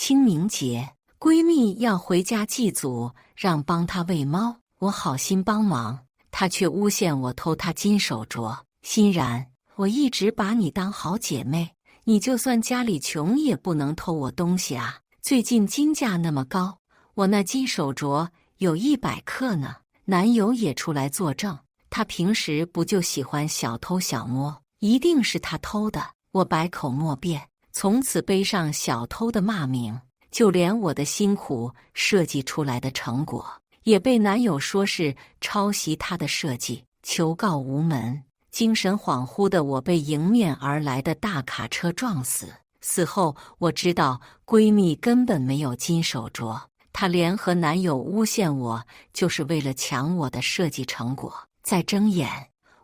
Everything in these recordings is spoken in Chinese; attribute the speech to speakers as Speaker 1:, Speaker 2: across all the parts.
Speaker 1: 清明节，闺蜜要回家祭祖，让帮她喂猫，我好心帮忙，她却诬陷我偷她金手镯。欣然，我一直把你当好姐妹，你就算家里穷也不能偷我东西啊！最近金价那么高，我那金手镯有100克呢。男友也出来作证，他平时不就喜欢小偷小摸，一定是他偷的。我百口莫辩，从此背上小偷的骂名，就连我的辛苦设计出来的成果，也被男友说是抄袭他的设计，求告无门。精神恍惚的我被迎面而来的大卡车撞死。死后我知道闺蜜根本没有金手镯，她联合男友诬陷我，就是为了抢我的设计成果。再睁眼，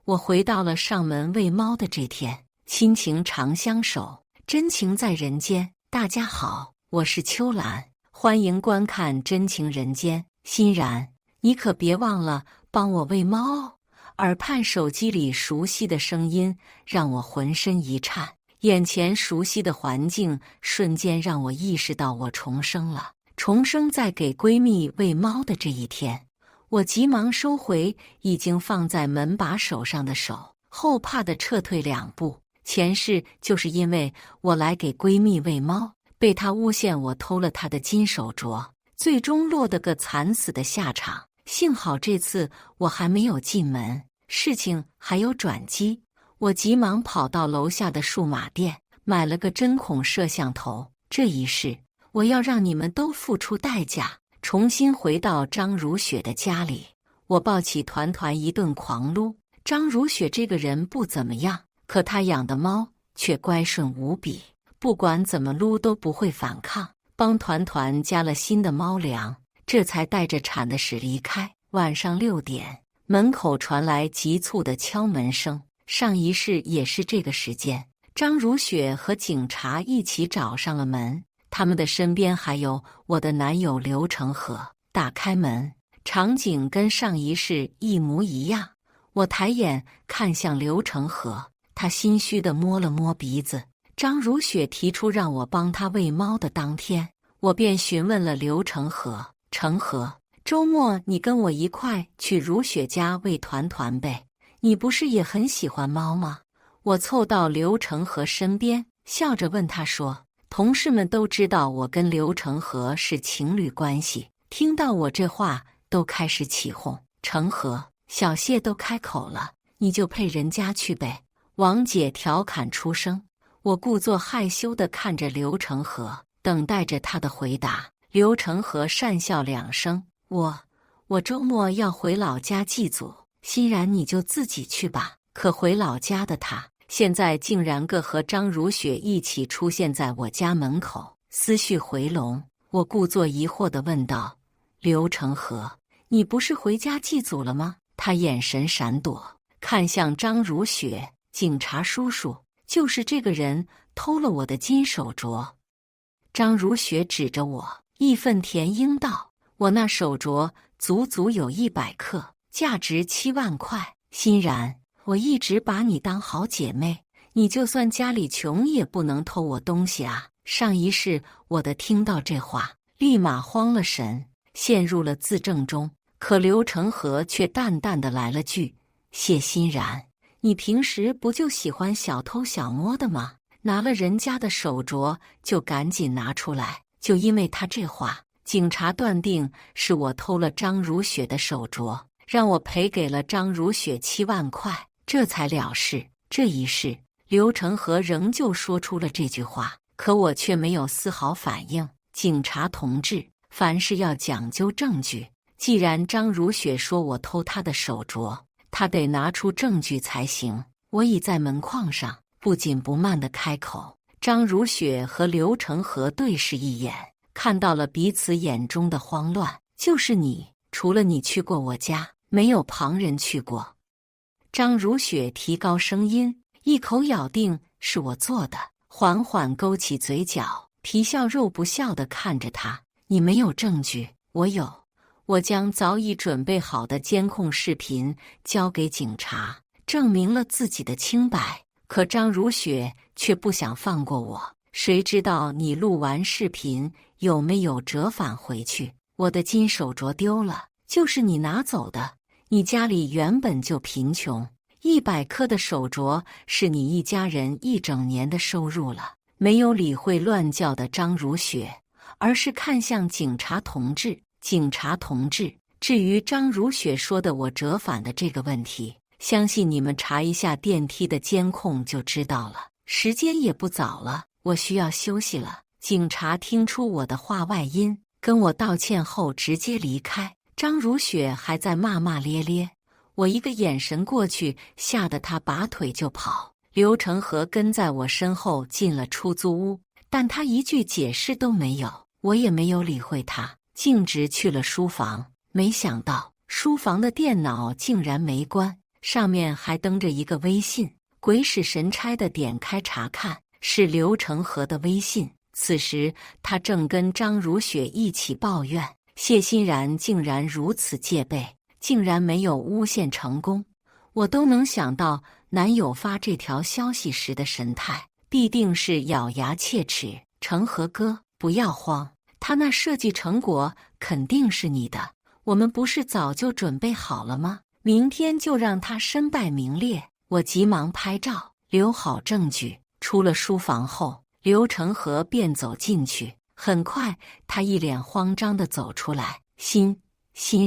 Speaker 1: 我回到了上门喂猫的这天。亲情长相守，真情在人间。大家好，我是秋兰，欢迎观看《真情人间》。欣然，你可别忘了帮我喂猫哦。耳畔手机里熟悉的声音让我浑身一颤，眼前熟悉的环境瞬间让我意识到我重生了。重生在给闺蜜喂猫的这一天，我急忙收回已经放在门把手上的手，后怕地撤退2步。前世就是因为我来给闺蜜喂猫，被她诬陷我偷了她的金手镯，最终落得个惨死的下场。幸好这次我还没有进门，事情还有转机。我急忙跑到楼下的数码店，买了个针孔摄像头。这一世，我要让你们都付出代价。重新回到张如雪的家里，我抱起团团一顿狂撸。张如雪这个人不怎么样，可她养的猫却乖顺无比，不管怎么撸都不会反抗。帮团团加了新的猫粮，这才带着铲的屎离开。晚上6点，门口传来急促的敲门声。上一世也是这个时间，张如雪和警察一起找上了门，他们的身边还有我的男友刘成河。打开门，场景跟上一世一模一样。我抬眼看向刘成河，他心虚地摸了摸鼻子。张如雪提出让我帮她喂猫的当天，我便询问了刘成河：成河，周末你跟我一块去如雪家喂团团呗？你不是也很喜欢猫吗？我凑到刘成河身边，笑着问他说：同事们都知道我跟刘成河是情侣关系，听到我这话都开始起哄。成河，小谢都开口了，你就配人家去呗。王姐调侃出声。我故作害羞地看着刘成河，等待着他的回答。刘成河讪笑2声，我周末要回老家祭祖，欣然你就自己去吧。可回老家的他，现在竟然和张如雪一起出现在我家门口，思绪回笼。我故作疑惑地问道：刘成河，你不是回家祭祖了吗？他眼神闪躲，看向张如雪：警察叔叔，就是这个人偷了我的金手镯。张如雪指着我，义愤填膺道：我那手镯足足有100克，价值7万块。欣然，我一直把你当好姐妹，你就算家里穷也不能偷我东西啊！上一世我的听到这话，立马慌了神，陷入了自证中。可刘成河却淡淡的来了句：谢欣然，你平时不就喜欢小偷小摸的吗？拿了人家的手镯就赶紧拿出来。就因为他这话，警察断定是我偷了张如雪的手镯，让我赔给了张如雪7万块，这才了事。这一世，刘成河仍旧说出了这句话，可我却没有丝毫反应。警察同志，凡事要讲究证据，既然张如雪说我偷她的手镯，她得拿出证据才行。我倚在门框上，不紧不慢地开口。张如雪和刘成河对视一眼，看到了彼此眼中的慌乱。就是你，除了你去过我家，没有旁人去过。张如雪提高声音，一口咬定是我做的，缓缓勾起嘴角，皮笑肉不笑地看着他。你没有证据，我有。我将早已准备好的监控视频交给警察，证明了自己的清白。可张如雪却不想放过我，谁知道你录完视频有没有折返回去？我的金手镯丢了，就是你拿走的。你家里原本就贫穷，100颗的手镯是你一家人一整年的收入了。没有理会乱叫的张如雪，而是看向警察同志。警察同志，至于张如雪说的我折返的这个问题，相信你们查一下电梯的监控就知道了。时间也不早了，我需要休息了。警察听出我的话外音，跟我道歉后直接离开。张如雪还在骂骂咧咧，我一个眼神过去，吓得他拔腿就跑。刘成和跟在我身后进了出租屋，但他一句解释都没有，我也没有理会他，径直去了书房。没想到书房的电脑竟然没关，上面还登着一个微信，鬼使神差的点开查看，是刘成和的微信。此时他正跟张如雪一起抱怨谢欣然竟然如此戒备，竟然没有诬陷成功。我都能想到男友发这条消息时的神态，必定是咬牙切齿。成和哥，不要慌，他那设计成果肯定是你的，我们不是早就准备好了吗？明天就让他身败名裂。我急忙拍照，留好证据。出了书房后，刘成和便走进去。很快，他一脸慌张地走出来。欣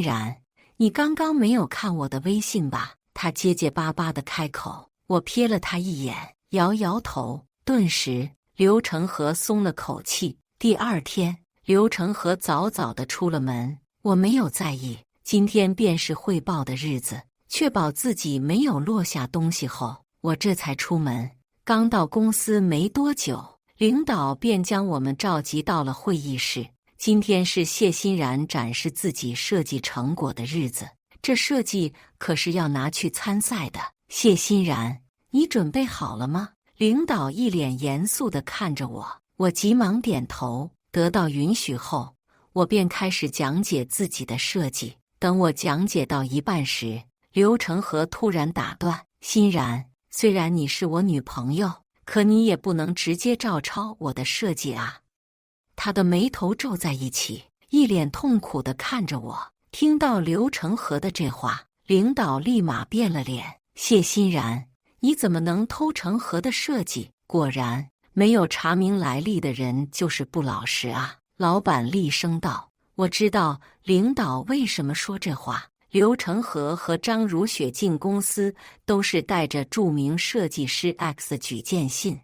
Speaker 1: 然，你刚刚没有看我的微信吧？他结结巴巴地开口。我瞥了他一眼，摇摇头。顿时，刘成和松了口气。第二天，刘成和早早地出了门，我没有在意。今天便是汇报的日子，确保自己没有落下东西后，我这才出门。刚到公司没多久，领导便将我们召集到了会议室。今天是谢欣然展示自己设计成果的日子，这设计可是要拿去参赛的。谢欣然，你准备好了吗？领导一脸严肃地看着我，我急忙点头。得到允许后，我便开始讲解自己的设计。等我讲解到一半时，刘成和突然打断：欣然，虽然你是我女朋友，可你也不能直接照抄我的设计啊。他的眉头皱在一起，一脸痛苦地看着我。听到刘成和的这话，领导立马变了脸：谢欣然，你怎么能偷成和的设计？果然，没有查明来历的人就是不老实啊！老板厉声道。我知道领导为什么说这话。刘成和和张如雪进公司都是带着著名设计师 X 举荐信，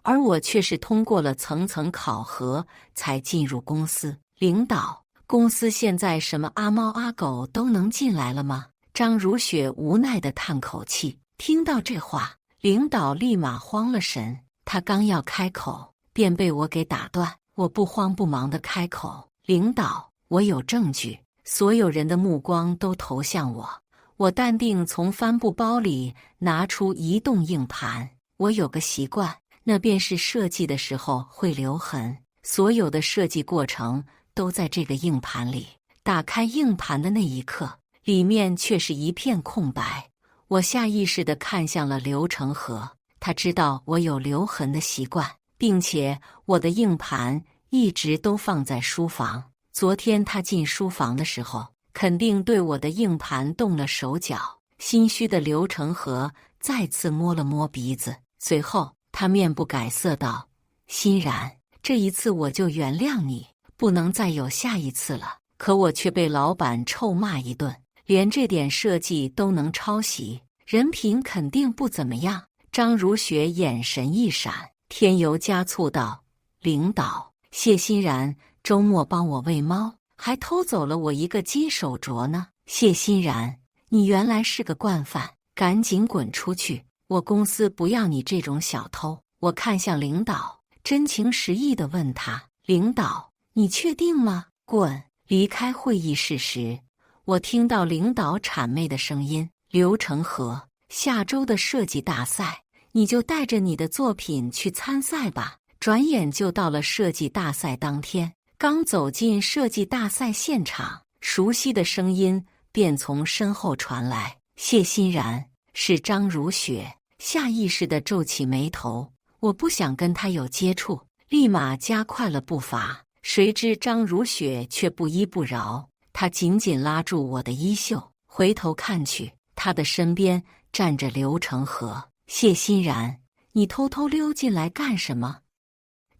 Speaker 1: 而我却是通过了层层考核才进入公司。领导，公司现在什么阿猫阿狗都能进来了吗？张如雪无奈地叹口气。听到这话，领导立马慌了神，他刚要开口，便被我给打断。我不慌不忙地开口：领导，我有证据。所有人的目光都投向我，我淡定从帆布包里拿出移动硬盘。我有个习惯，那便是设计的时候会留痕，所有的设计过程都在这个硬盘里。打开硬盘的那一刻，里面却是一片空白。我下意识地看向了刘成和，他知道我有留痕的习惯，并且我的硬盘一直都放在书房。昨天他进书房的时候，肯定对我的硬盘动了手脚。心虚的刘成和再次摸了摸鼻子，随后他面不改色道：欣然，这一次我就原谅你，不能再有下一次了。可我却被老板臭骂一顿，连这点设计都能抄袭，人品肯定不怎么样。张如雪眼神一闪，添油加醋道：领导，谢欣然周末帮我喂猫，还偷走了我一个金手镯呢。谢欣然，你原来是个惯犯，赶紧滚出去！我公司不要你这种小偷。我看向领导，真情实意地问他：领导，你确定吗？滚！离开会议室时，我听到领导谄媚的声音：刘成和，下周的设计大赛，你就带着你的作品去参赛吧。转眼就到了设计大赛当天。刚走进设计大赛现场，熟悉的声音便从身后传来：谢欣然，是张如雪。下意识地皱起眉头，我不想跟他有接触。立马加快了步伐。谁知张如雪却不依不饶，她紧紧拉住我的衣袖，回头看去，她的身边站着刘成河。谢欣然，你偷偷溜进来干什么？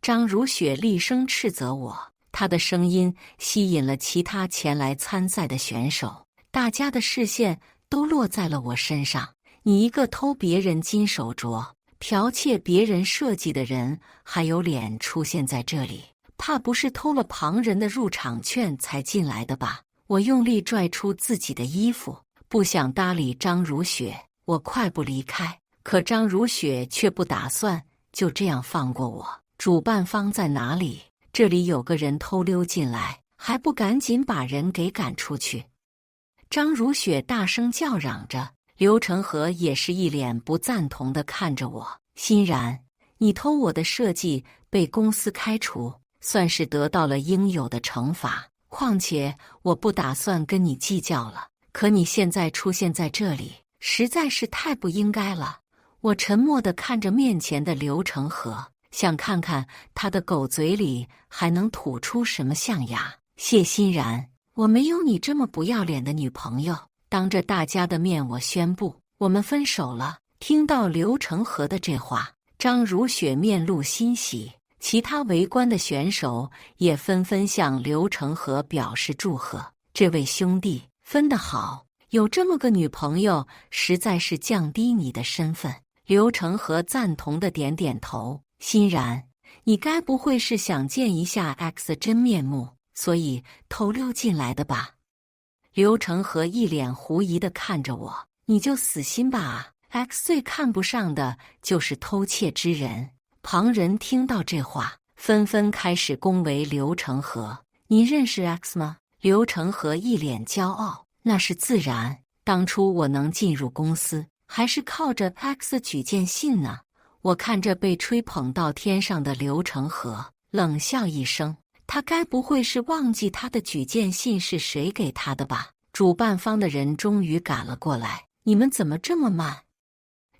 Speaker 1: 张如雪厉声斥责我，她的声音吸引了其他前来参赛的选手，大家的视线都落在了我身上。你一个偷别人金手镯、剽窃别人设计的人，还有脸出现在这里？怕不是偷了旁人的入场券才进来的吧？我用力拽出自己的衣服，不想搭理张如雪，我快步离开。可张如雪却不打算就这样放过我。主办方在哪里？这里有个人偷溜进来，还不赶紧把人给赶出去！张如雪大声叫嚷着，刘成河也是一脸不赞同地看着我。欣然，你偷我的设计，被公司开除，算是得到了应有的惩罚。况且我不打算跟你计较了，可你现在出现在这里，实在是太不应该了。我沉默地看着面前的刘成河，想看看他的狗嘴里还能吐出什么象牙。谢欣然，我没有你这么不要脸的女朋友。当着大家的面，我宣布我们分手了。听到刘成河的这话，张如雪面露欣喜，其他围观的选手也纷纷向刘成河表示祝贺。这位兄弟分得好，有这么个女朋友，实在是降低你的身份。刘成河赞同的点点头。欣然，你该不会是想见一下 X 的真面目，所以偷溜进来的吧？刘成河一脸狐疑地看着我，你就死心吧啊 ！X 最看不上的就是偷窃之人。旁人听到这话，纷纷开始恭维刘成河。你认识 X 吗？刘成河一脸骄傲，那是自然。当初我能进入公司，还是靠着 X 举荐信呢。我看着被吹捧到天上的刘成河，冷笑一声，他该不会是忘记他的举荐信是谁给他的吧？主办方的人终于赶了过来，你们怎么这么慢？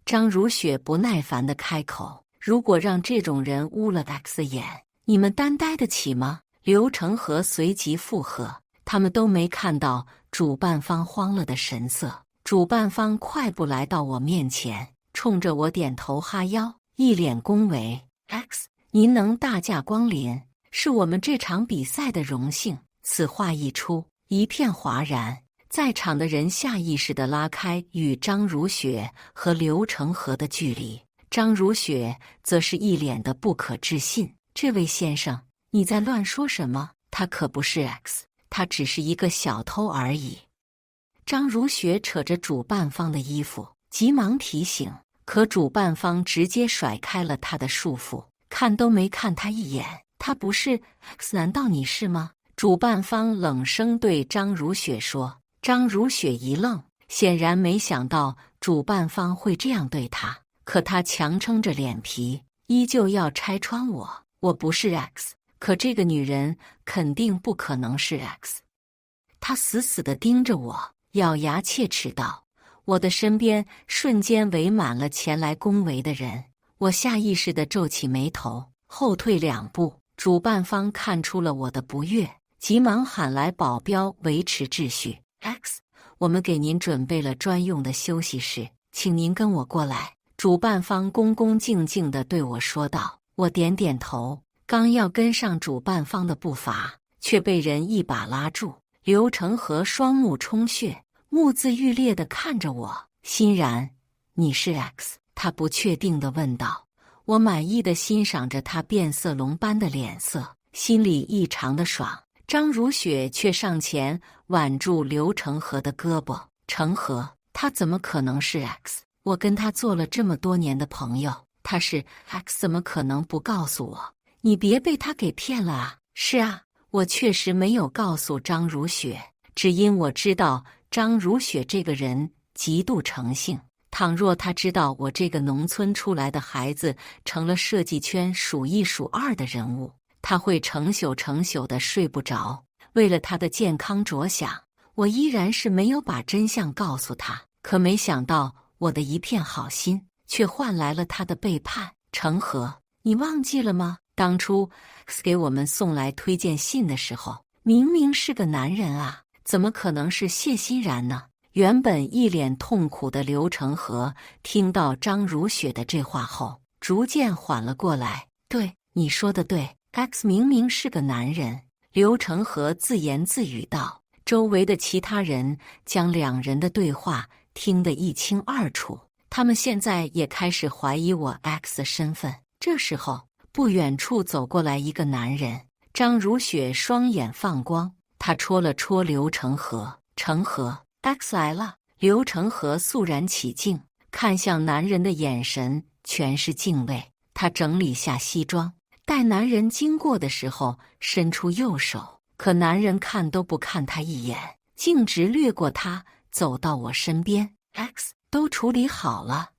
Speaker 1: 张如雪不耐烦地开口，如果让这种人污了 X 的眼，你们担待得起吗？刘成河随即附和，他们都没看到主办方慌了的神色。主办方快步来到我面前，冲着我点头哈腰，一脸恭维。X， 您能大驾光临，是我们这场比赛的荣幸。此话一出，一片哗然，在场的人下意识地拉开与张如雪和刘成河的距离。张如雪则是一脸的不可置信，这位先生，你在乱说什么？他可不是 X， 他只是一个小偷而已。张如雪扯着主办方的衣服，急忙提醒，可主办方直接甩开了他的束缚，看都没看他一眼。他不是 X， 难道你是吗？主办方冷声对张如雪说。张如雪一愣，显然没想到主办方会这样对他，可他强撑着脸皮，依旧要拆穿我。我不是 X， 可这个女人肯定不可能是 X。她死死地盯着我，咬牙切齿道。我的身边瞬间围满了前来恭维的人，我下意识地皱起眉头，后退2步。主办方看出了我的不悦，急忙喊来保镖维持秩序。X， 我们给您准备了专用的休息室，请您跟我过来。主办方恭恭敬敬地对我说道。我点点头，刚要跟上主办方的步伐，却被人一把拉住。刘成河双目充血，目眦欲裂地看着我。欣然，你是 X？ 他不确定地问道。我满意地欣赏着他变色龙般的脸色，心里异常的爽。张如雪却上前挽住刘成河的胳膊。成河，他怎么可能是 X？ 我跟他做了这么多年的朋友，他是 X 怎么可能不告诉我？你别被他给骗了啊！是啊，我确实没有告诉张如雪，只因我知道张如雪这个人极度诚信。倘若他知道我这个农村出来的孩子成了设计圈数一数二的人物，他会成宿的睡不着。为了他的健康着想，我依然是没有把真相告诉他。可没想到我的一片好心，却换来了他的背叛。成河，你忘记了吗？当初 X 给我们送来推荐信的时候，明明是个男人啊，怎么可能是谢欣然呢？原本一脸痛苦的刘成河听到张如雪的这话后，逐渐缓了过来。对，你说的对 ，X 明明是个男人。刘成河自言自语道。周围的其他人将两人的对话听得一清二楚，他们现在也开始怀疑我 X 的身份。这时候，不远处走过来一个男人，张如雪双眼放光，他戳了戳刘成河，成河 ，X 来了。刘成河肃然起敬，看向男人的眼神全是敬畏。他整理下西装，待男人经过的时候，伸出右手。可男人看都不看他一眼，径直掠过他，走到我身边。X 都处理好了。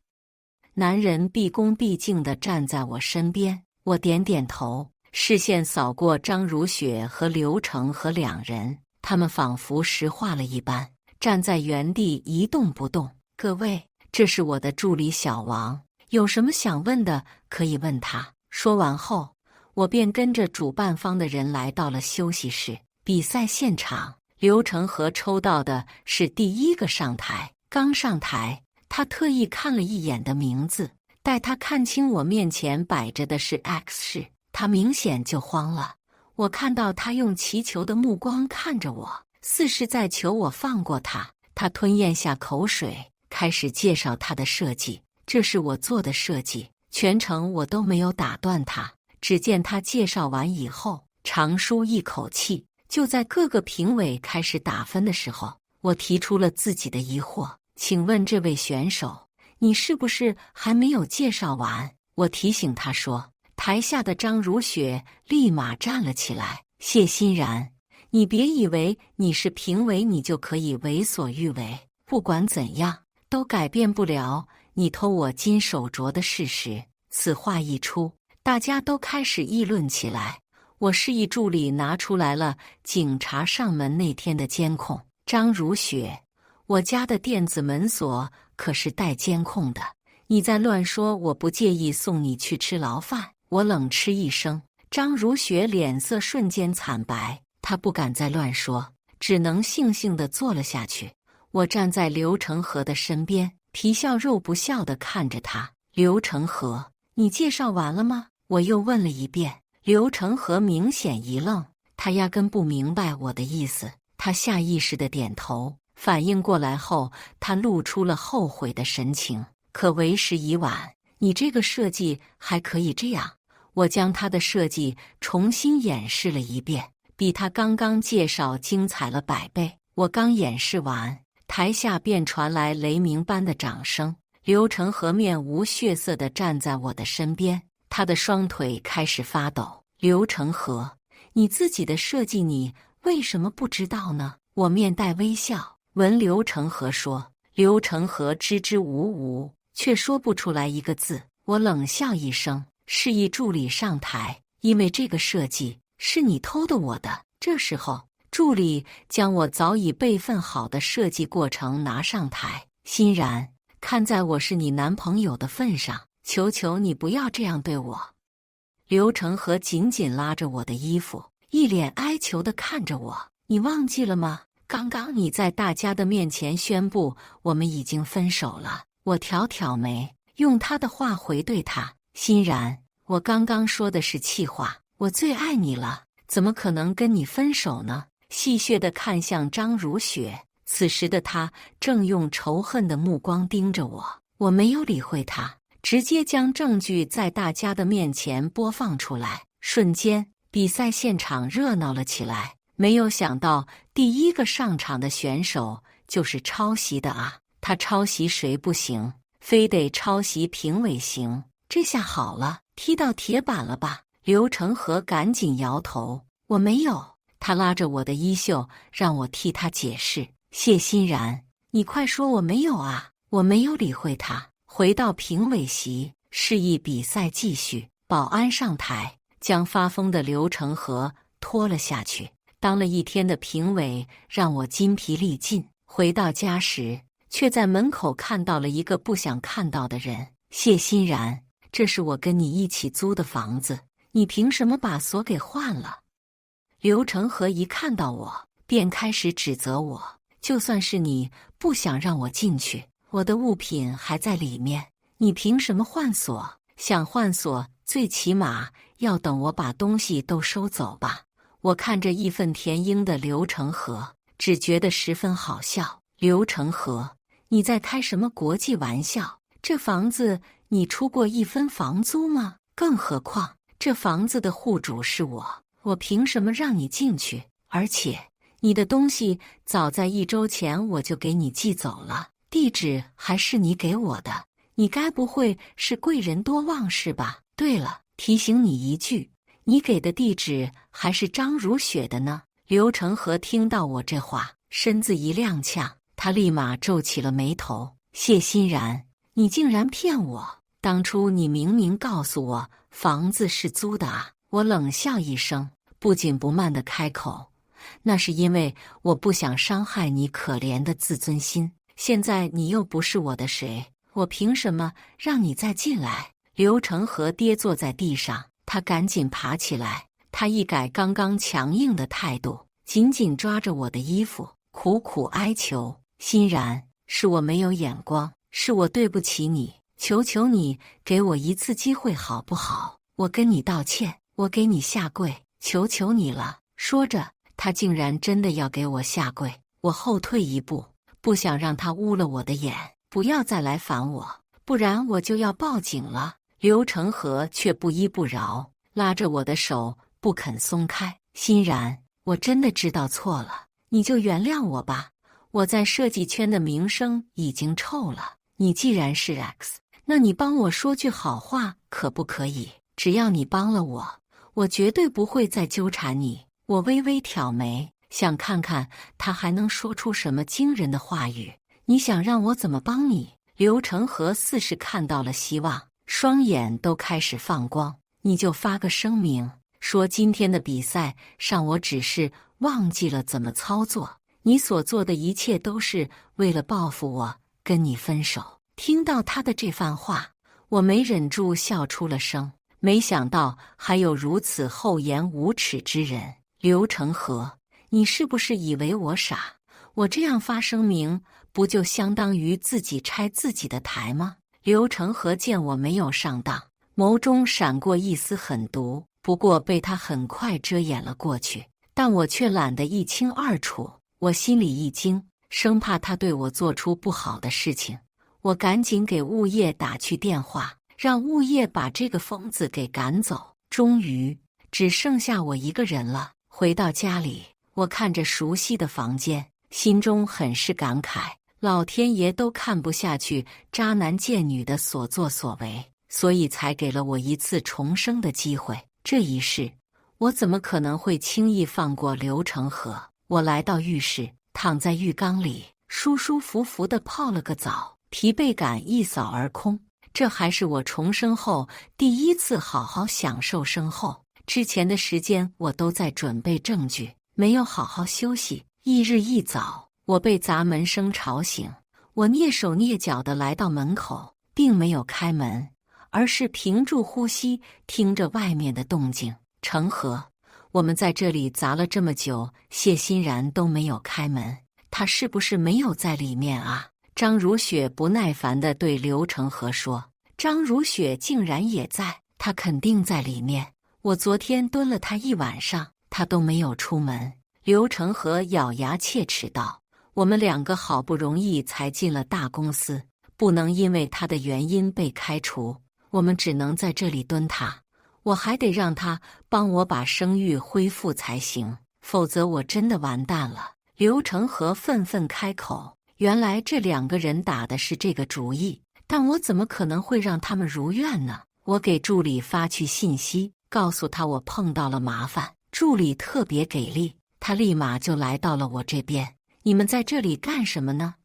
Speaker 1: 男人毕恭毕敬地站在我身边，我点点头，视线扫过张如雪和刘成和两人，他们仿佛石化了一般，站在原地一动不动。各位，这是我的助理小王，有什么想问的可以问他。说完后，我便跟着主办方的人来到了休息室。比赛现场，刘成河抽到的是第一个上台。刚上台，他特意看了一眼的名字，待他看清我面前摆着的是 X 时，他明显就慌了。我看到他用祈求的目光看着我，似是在求我放过他。他吞咽下口水，开始介绍他的设计。这是我做的设计，全程我都没有打断他。只见他介绍完以后，长舒一口气。就在各个评委开始打分的时候，我提出了自己的疑惑：请问这位选手，你是不是还没有介绍完？我提醒他说。台下的张如雪立马站了起来：谢欣然，你别以为你是评委你就可以为所欲为，不管怎样都改变不了你偷我金手镯的事实。此话一出，大家都开始议论起来。我示意助理拿出来了警察上门那天的监控。张如雪，我家的电子门锁可是带监控的，你再乱说我不介意送你去吃牢饭。我冷嗤一声。张如雪脸色瞬间惨白，她不敢再乱说，只能悻悻地坐了下去。我站在刘成河的身边，皮笑肉不笑地看着他。刘成河，你介绍完了吗？我又问了一遍。刘成河明显一愣，他压根不明白我的意思。他下意识地点头，反应过来后，他露出了后悔的神情。可为时已晚，你这个设计还可以这样。我将他的设计重新演示了一遍，比他刚刚介绍精彩了100倍。我刚演示完，台下便传来雷鸣般的掌声。刘成河面无血色地站在我的身边，他的双腿开始发抖。刘成河，你自己的设计你为什么不知道呢？我面带微笑，闻刘成河说。刘成河支支吾吾，却说不出来一个字。我冷笑一声，示意助理上台，因为这个设计是你偷的我的。这时候，助理将我早已备份好的设计过程拿上台。欣然，看在我是你男朋友的份上，求求你不要这样对我。刘成河紧紧拉着我的衣服，一脸哀求地看着我。你忘记了吗？刚刚你在大家的面前宣布我们已经分手了。我挑挑眉，用他的话回对他。欣然，我刚刚说的是气话，我最爱你了，怎么可能跟你分手呢？戏谑地看向张如雪，此时的她正用仇恨的目光盯着我。我没有理会她，直接将证据在大家的面前播放出来。瞬间，比赛现场热闹了起来。没有想到，第一个上场的选手就是抄袭的啊！他抄袭谁不行，非得抄袭评委行。这下好了，踢到铁板了吧？刘成河赶紧摇头，我没有。他拉着我的衣袖，让我替他解释。谢欣然，你快说我没有啊！我没有理会他，回到评委席，示意比赛继续。保安上台，将发疯的刘成河拖了下去。当了一天的评委让我筋疲力尽，回到家时，却在门口看到了一个不想看到的人。谢欣然，这是我跟你一起租的房子，你凭什么把锁给换了？刘成河一看到我，便开始指责我，就算是你不想让我进去，我的物品还在里面，你凭什么换锁？想换锁，最起码要等我把东西都收走吧。我看着义愤填膺的刘成河，只觉得十分好笑。刘成河，你在开什么国际玩笑？这房子你出过1分房租吗？更何况这房子的户主是我，我凭什么让你进去？而且你的东西早在1周前我就给你寄走了，地址还是你给我的，你该不会是贵人多忘事吧？对了，提醒你一句，你给的地址还是张如雪的呢。刘成河听到我这话，身子一踉跄，他立马皱起了眉头。谢欣然，你竟然骗我！当初你明明告诉我房子是租的啊！我冷笑一声，不紧不慢地开口：那是因为我不想伤害你可怜的自尊心。现在你又不是我的谁，我凭什么让你再进来？刘成河跌坐在地上，他赶紧爬起来，他一改刚刚强硬的态度，紧紧抓着我的衣服，苦苦哀求：欣然，是我没有眼光，是我对不起你，求求你给我一次机会好不好？我跟你道歉，我给你下跪，求求你了。说着，他竟然真的要给我下跪。我后退一步，不想让他污了我的眼，不要再来烦我，不然我就要报警了。刘成河却不依不饶，拉着我的手不肯松开。欣然，我真的知道错了，你就原谅我吧。我在设计圈的名声已经臭了，你既然是 X， 那你帮我说句好话可不可以？只要你帮了我，我绝对不会再纠缠你。我微微挑眉，想看看他还能说出什么惊人的话语。你想让我怎么帮你？刘成河似是看到了希望，双眼都开始放光。你就发个声明，说今天的比赛上我只是忘记了怎么操作，你所做的一切都是为了报复我，跟你分手。听到他的这番话，我没忍住笑出了声。没想到还有如此厚颜无耻之人。刘成河，你是不是以为我傻？我这样发声明，不就相当于自己拆自己的台吗？刘成河见我没有上当，眸中闪过一丝狠毒，不过被他很快遮掩了过去。但我却懒得一清二楚，我心里一惊，生怕他对我做出不好的事情。我赶紧给物业打去电话，让物业把这个疯子给赶走。终于只剩下我一个人了。回到家里，我看着熟悉的房间，心中很是感慨，老天爷都看不下去渣男贱女的所作所为，所以才给了我一次重生的机会。这一世，我怎么可能会轻易放过刘成河？我来到浴室，躺在浴缸里，舒舒服服地泡了个澡，疲惫感一扫而空。这还是我重生后第一次好好享受生后。之前的时间我都在准备证据，没有好好休息。翌日一早，我被砸门声吵醒，我蹑手蹑脚地来到门口，并没有开门，而是屏住呼吸，听着外面的动静。成河，我们在这里砸了这么久，谢欣然都没有开门，他是不是没有在里面啊？张如雪不耐烦地对刘成河说。张如雪竟然也在，她肯定在里面。我昨天蹲了他一晚上，他都没有出门。刘成河咬牙切齿道：我们2个好不容易才进了大公司，不能因为他的原因被开除，我们只能在这里蹲他。我还得让他帮我把声誉恢复才行，否则我真的完蛋了。刘成河愤愤开口，原来这2个人打的是这个主意，但我怎么可能会让他们如愿呢？我给助理发去信息，告诉他我碰到了麻烦。助理特别给力，他立马就来到了我这边。你们在这里干什么呢？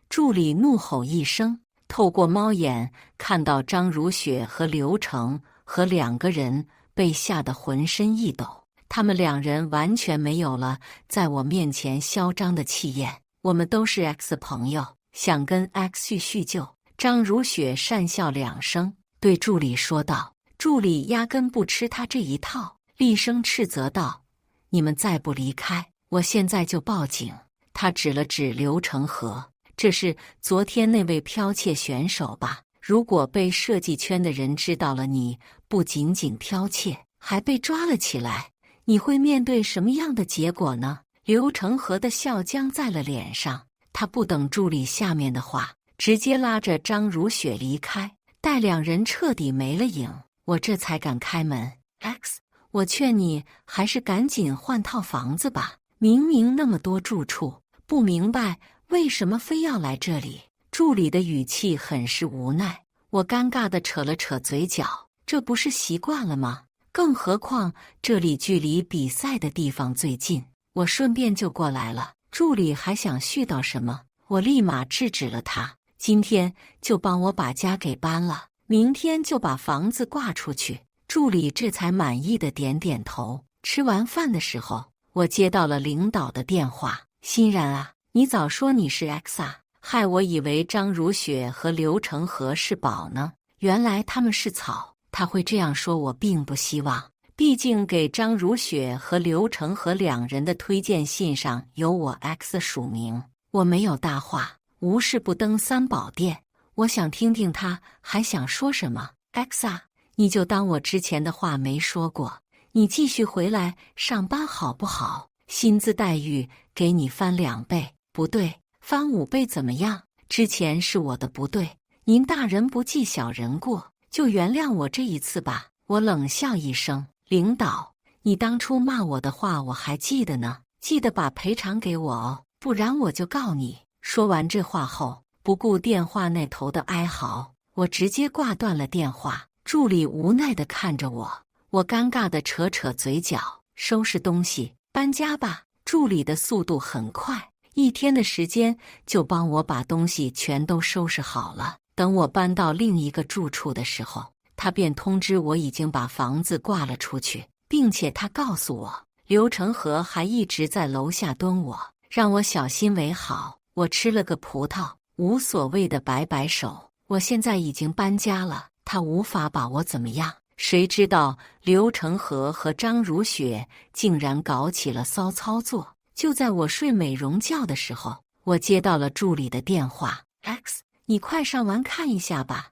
Speaker 1: 助理怒吼一声，透过猫眼看到张如雪和刘成和2个人被吓得浑身一抖，他们2人完全没有了在我面前嚣张的气焰。我们都是 X 朋友，想跟 X 叙叙旧。张如雪讪笑2声，对助理说道。助理压根不吃他这一套，厉声斥责道：“你们再不离开，我现在就报警。”他指了指刘成河：“这是昨天那位剽窃选手吧？如果被设计圈的人知道了你不仅仅剽窃，还被抓了起来，你会面对什么样的结果呢？”刘成河的笑僵在了脸上，他不等助理下面的话，直接拉着张如雪离开，待两人彻底没了影，我这才敢开门。X， 我劝你还是赶紧换套房子吧，明明那么多住处，不明白为什么非要来这里。助理的语气很是无奈，我尴尬地扯了扯嘴角，这不是习惯了吗？更何况这里距离比赛的地方最近，我顺便就过来了。助理还想絮叨什么，我立马制止了他。今天就帮我把家给搬了，明天就把房子挂出去。助理这才满意的点点头。吃完饭的时候，我接到了领导的电话：“欣然啊，你早说你是 X 啊，害我以为张如雪和刘成河是宝呢，原来他们是草。”他会这样说我并不希望，毕竟给张如雪和刘成河两人的推荐信上有我 X 署名。我没有大话，无事不登三宝殿。我想听听他还想说什么。X 啊，你就当我之前的话没说过，你继续回来上班好不好？薪资待遇给你翻2倍，不对，翻5倍怎么样？之前是我的不对，您大人不计小人过，就原谅我这一次吧。我冷笑一声：“领导，你当初骂我的话我还记得呢，记得把赔偿给我哦，不然我就告你。”说完这话后，不顾电话那头的哀嚎，我直接挂断了电话。助理无奈地看着我，我尴尬地扯扯嘴角，收拾东西搬家吧。助理的速度很快，1天的时间就帮我把东西全都收拾好了。等我搬到另一个住处的时候，他便通知我已经把房子挂了出去，并且他告诉我，刘成河还一直在楼下蹲我，让我小心为好。我吃了个葡萄，无所谓的摆摆手。我现在已经搬家了，他无法把我怎么样。谁知道刘成河和张如雪竟然搞起了骚操作。就在我睡美容觉的时候，我接到了助理的电话：“ X， 你快上完看一下吧。”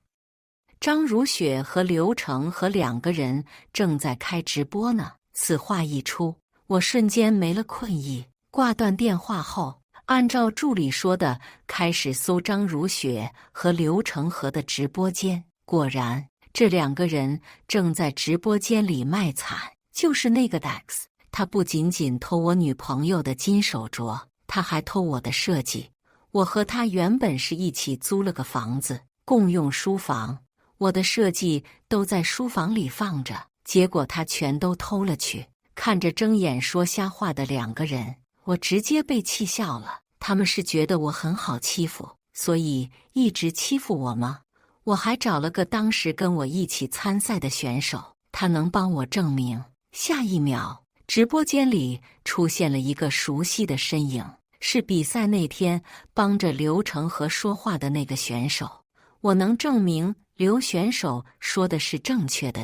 Speaker 1: 张如雪和刘成和2个人正在开直播呢。此话一出，我瞬间没了困意。挂断电话后，按照助理说的，开始搜张如雪和刘成河的直播间。果然，这2个人正在直播间里卖惨。就是那个 X， 他不仅仅偷我女朋友的金手镯，他还偷我的设计。我和他原本是一起租了个房子，共用书房，我的设计都在书房里放着，结果他全都偷了去。看着睁眼说瞎话的2个人，我直接被气笑了。他们是觉得我很好欺负，所以一直欺负我吗？我还找了个当时跟我一起参赛的选手，他能帮我证明。下一秒，直播间里出现了一个熟悉的身影，是比赛那天帮着刘成河说话的那个选手。我能证明刘选手说的是正确的。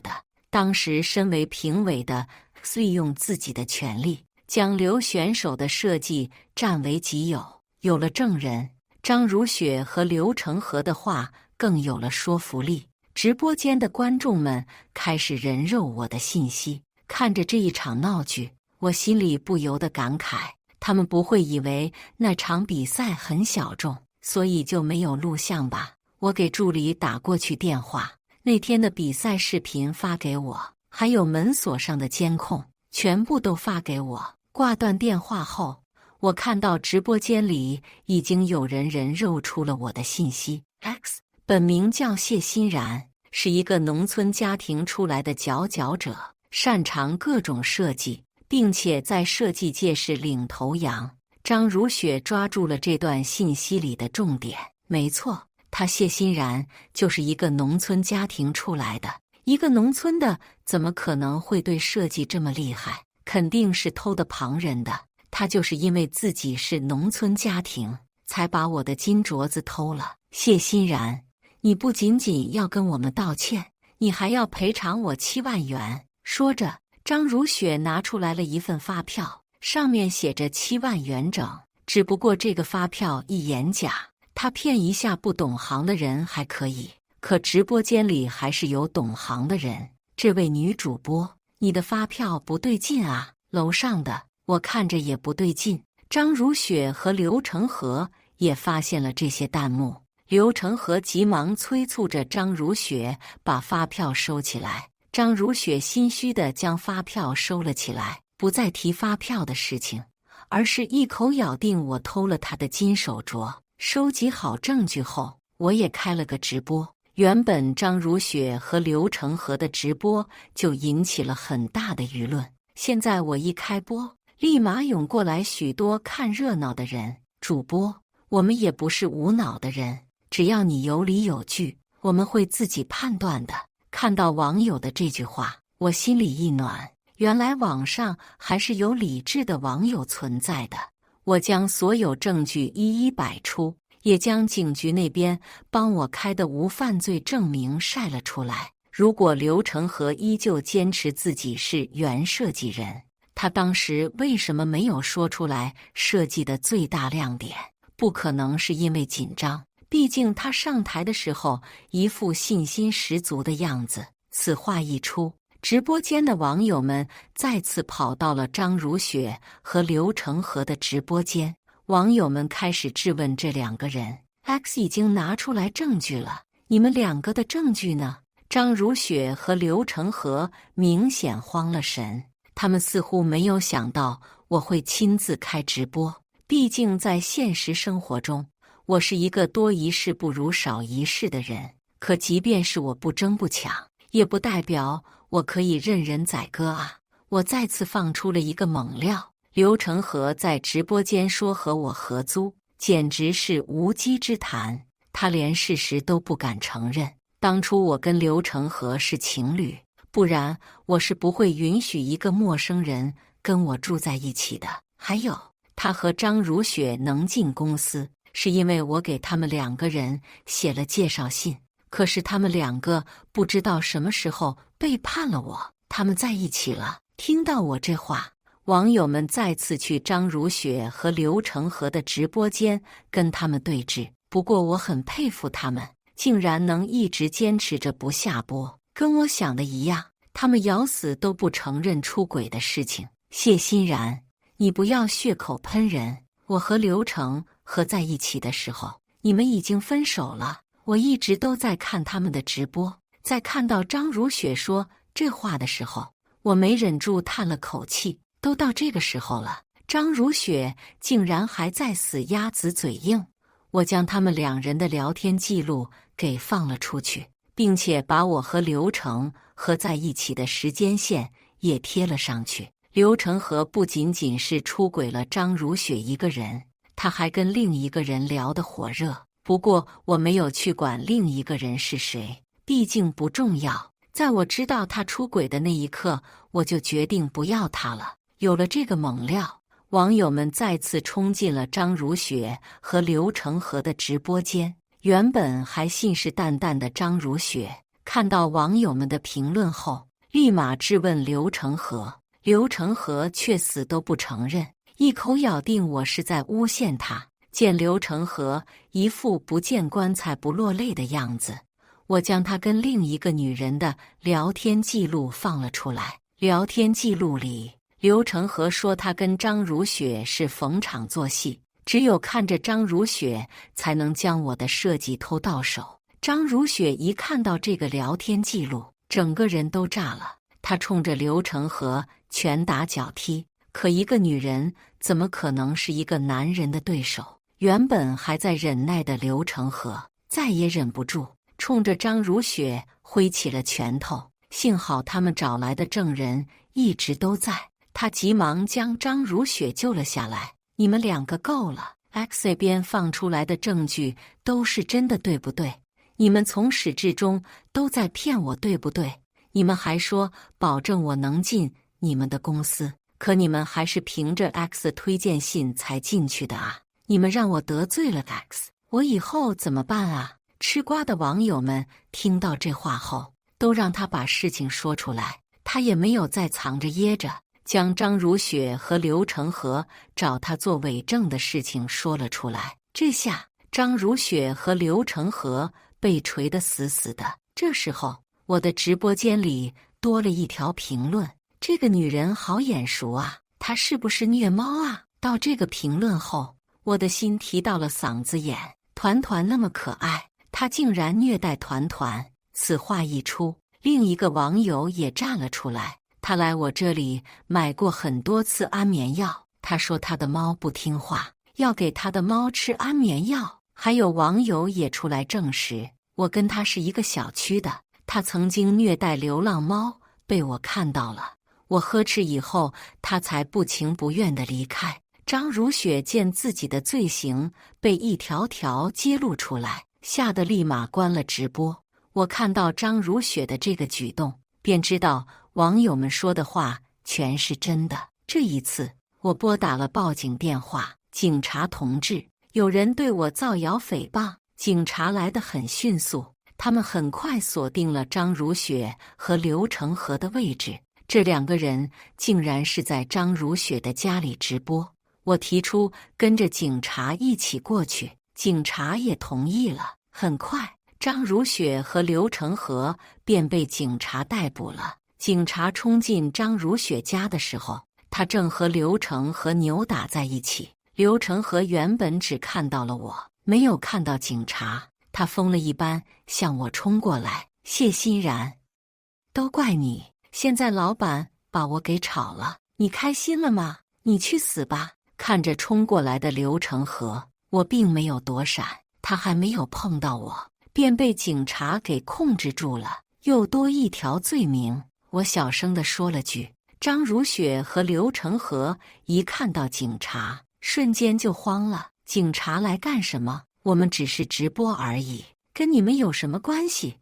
Speaker 1: 当时身为评委的利用自己的权利，将刘选手的设计占为己有。有了证人，张如雪和刘成河的话更有了说服力。直播间的观众们开始人肉我的信息。看着这一场闹剧，我心里不由得感慨，他们不会以为那场比赛很小众，所以就没有录像吧？我给助理打过去电话，那天的比赛视频发给我，还有门锁上的监控，全部都发给我。挂断电话后，我看到直播间里已经有人人肉出了我的信息。X 本名叫谢欣然，是一个农村家庭出来的佼佼者，擅长各种设计，并且在设计界是领头羊。张如雪抓住了这段信息里的重点，没错，他谢欣然就是一个农村家庭出来的。一个农村的怎么可能会对设计这么厉害？肯定是偷的旁人的。他就是因为自己是农村家庭，才把我的金镯子偷了。谢欣然，你不仅仅要跟我们道歉，你还要赔偿我7万元。说着，张如雪拿出来了一份发票，上面写着7万元整。只不过这个发票一眼假，他骗一下不懂行的人还可以，可直播间里还是有懂行的人。这位女主播，你的发票不对劲啊！楼上的我看着也不对劲。张如雪和刘成河也发现了这些弹幕，刘成河急忙催促着张如雪把发票收起来。张如雪心虚地将发票收了起来，不再提发票的事情，而是一口咬定我偷了他的金手镯。收集好证据后，我也开了个直播。原本张如雪和刘成河的直播就引起了很大的舆论，现在我一开播，立马涌过来许多看热闹的人。主播，我们也不是无脑的人，只要你有理有据，我们会自己判断的。看到网友的这句话，我心里一暖，原来网上还是有理智的网友存在的。我将所有证据一一摆出，也将警局那边帮我开的无犯罪证明晒了出来。如果刘成河依旧坚持自己是原设计人，他当时为什么没有说出来设计的最大亮点？不可能是因为紧张，毕竟他上台的时候一副信心十足的样子。此话一出，直播间的网友们再次跑到了张如雪和刘成河的直播间。网友们开始质问这两个人 ：X 已经拿出来证据了，你们两个的证据呢？张如雪和刘成河明显慌了神，他们似乎没有想到我会亲自开直播。毕竟在现实生活中，我是一个多一事不如少一事的人。可即便是我不争不抢，也不代表我可以任人宰割啊！我再次放出了一个猛料：刘成河在直播间说和我合租，简直是无稽之谈。他连事实都不敢承认。当初我跟刘成河是情侣，不然我是不会允许一个陌生人跟我住在一起的。还有，他和张如雪能进公司，是因为我给他们两个人写了介绍信。可是他们两个不知道什么时候背叛了我，他们在一起了。听到我这话，网友们再次去张如雪和刘成河的直播间跟他们对峙。不过我很佩服他们，竟然能一直坚持着不下播。跟我想的一样，他们咬死都不承认出轨的事情。谢欣然，你不要血口喷人。我和刘成河在一起的时候，你们已经分手了。我一直都在看他们的直播，在看到张如雪说这话的时候，我没忍住叹了口气。都到这个时候了，张如雪竟然还在死鸭子嘴硬。我将他们两人的聊天记录给放了出去，并且把我和刘成河在一起的时间线也贴了上去。刘成河不仅仅是出轨了张如雪一个人，他还跟另一个人聊得火热。不过我没有去管另一个人是谁，毕竟不重要。在我知道他出轨的那一刻，我就决定不要他了。有了这个猛料，网友们再次冲进了张如雪和刘成河的直播间。原本还信誓旦旦的张如雪，看到网友们的评论后，立马质问刘成河。刘成河却死都不承认，一口咬定我是在诬陷他。见刘成河一副不见棺材不落泪的样子，我将他跟另一个女人的聊天记录放了出来。聊天记录里，刘成河说他跟张如雪是逢场作戏，只有看着张如雪才能将我的设计偷到手。张如雪一看到这个聊天记录，整个人都炸了，她冲着刘成河拳打脚踢。可一个女人怎么可能是一个男人的对手？原本还在忍耐的刘成河再也忍不住，冲着张如雪挥起了拳头。幸好他们找来的证人一直都在，他急忙将张如雪救了下来。你们两个够了 ，X 那边放出来的证据都是真的，对不对？你们从始至终都在骗我，对不对？你们还说保证我能进你们的公司，可你们还是凭着 X 推荐信才进去的啊！你们让我得罪了 X， 我以后怎么办啊？吃瓜的网友们听到这话后，都让他把事情说出来。他也没有再藏着掖着，将张如雪和刘成河找他做伪证的事情说了出来。这下张如雪和刘成河被锤得死死的。这时候，我的直播间里多了一条评论：这个女人好眼熟啊，她是不是虐猫啊？到这个评论后，我的心提到了嗓子眼。团团那么可爱，她竟然虐待团团。此话一出，另一个网友也站了出来。他来我这里买过很多次安眠药，他说他的猫不听话，要给他的猫吃安眠药。还有网友也出来证实，我跟他是一个小区的，他曾经虐待流浪猫，被我看到了。我呵斥以后，他才不情不愿地离开。张如雪见自己的罪行被一条条揭露出来，吓得立马关了直播。我看到张如雪的这个举动，便知道网友们说的话全是真的。这一次，我拨打了报警电话，警察同志，有人对我造谣诽谤。警察来得很迅速，他们很快锁定了张如雪和刘成河的位置。这两个人竟然是在张如雪的家里直播。我提出跟着警察一起过去，警察也同意了。很快，张如雪和刘成河便被警察逮捕了。警察冲进张如雪家的时候，他正和刘成河扭打在一起。刘成河原本只看到了我，没有看到警察，他疯了一般向我冲过来。谢欣然，都怪你，现在老板把我给炒了，你开心了吗？你去死吧！看着冲过来的刘成河，我并没有躲闪，他还没有碰到我，便被警察给控制住了，又多一条罪名。我小声地说了句。张如雪和刘成河一看到警察，瞬间就慌了。警察来干什么？我们只是直播而已，跟你们有什么关系？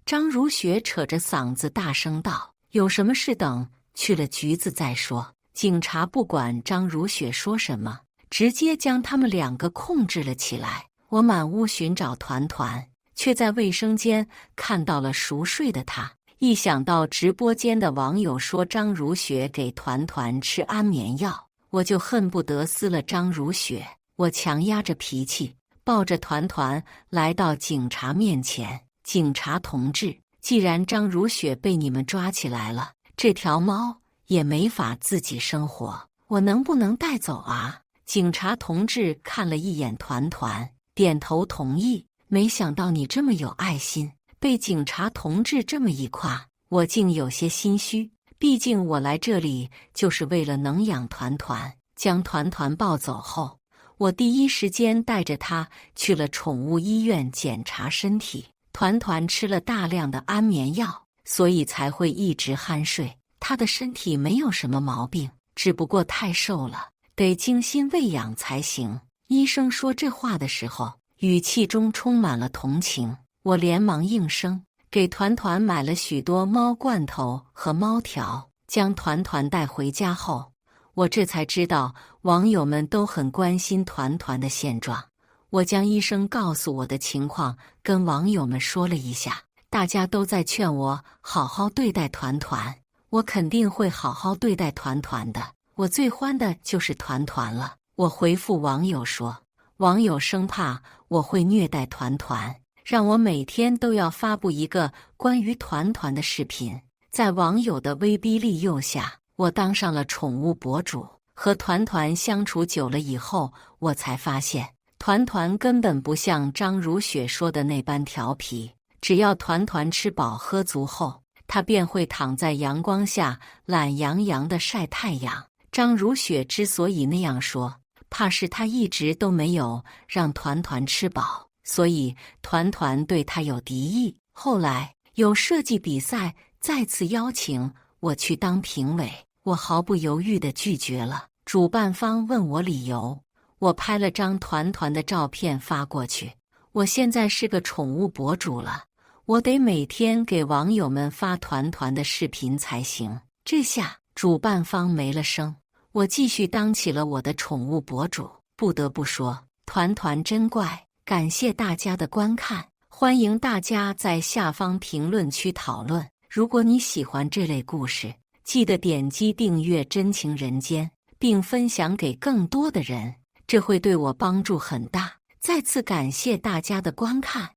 Speaker 1: 张如雪扯着嗓子大声道：有什么事等去了局子再说。警察不管张如雪说什么，直接将他们两个控制了起来。我满屋寻找团团，却在卫生间看到了熟睡的他。一想到直播间的网友说张如雪给团团吃安眠药，我就恨不得撕了张如雪。我强压着脾气，抱着团团来到警察面前。警察同志，既然张如雪被你们抓起来了，这条猫也没法自己生活，我能不能带走啊？警察同志看了一眼团团，点头同意。没想到你这么有爱心，被警察同志这么一夸，我竟有些心虚。毕竟我来这里就是为了能养团团。将团团抱走后，我第一时间带着他去了宠物医院检查身体。团团吃了大量的安眠药，所以才会一直酣睡。他的身体没有什么毛病，只不过太瘦了，得精心喂养才行。医生说这话的时候，语气中充满了同情。我连忙应声，给团团买了许多猫罐头和猫条。将团团带回家后，我这才知道网友们都很关心团团的现状。我将医生告诉我的情况跟网友们说了一下，大家都在劝我好好对待团团。我肯定会好好对待团团的，我最欢的就是团团了。我回复网友说，网友生怕我会虐待团团，让我每天都要发布一个关于团团的视频。在网友的威逼利诱下，我当上了宠物博主。和团团相处久了以后，我才发现团团根本不像张如雪说的那般调皮。只要团团吃饱喝足后，他便会躺在阳光下懒洋洋地晒太阳。张如雪之所以那样说，怕是他一直都没有让团团吃饱，所以团团对他有敌意。后来有设计比赛再次邀请我去当评委，我毫不犹豫地拒绝了。主办方问我理由，我拍了张团团的照片发过去。我现在是个宠物博主了，我得每天给网友们发团团的视频才行。这下主办方没了声，我继续当起了我的宠物博主。不得不说，团团真怪。感谢大家的观看。欢迎大家在下方评论区讨论。如果你喜欢这类故事，记得点击订阅《真情人间》，并分享给更多的人，这会对我帮助很大。再次感谢大家的观看。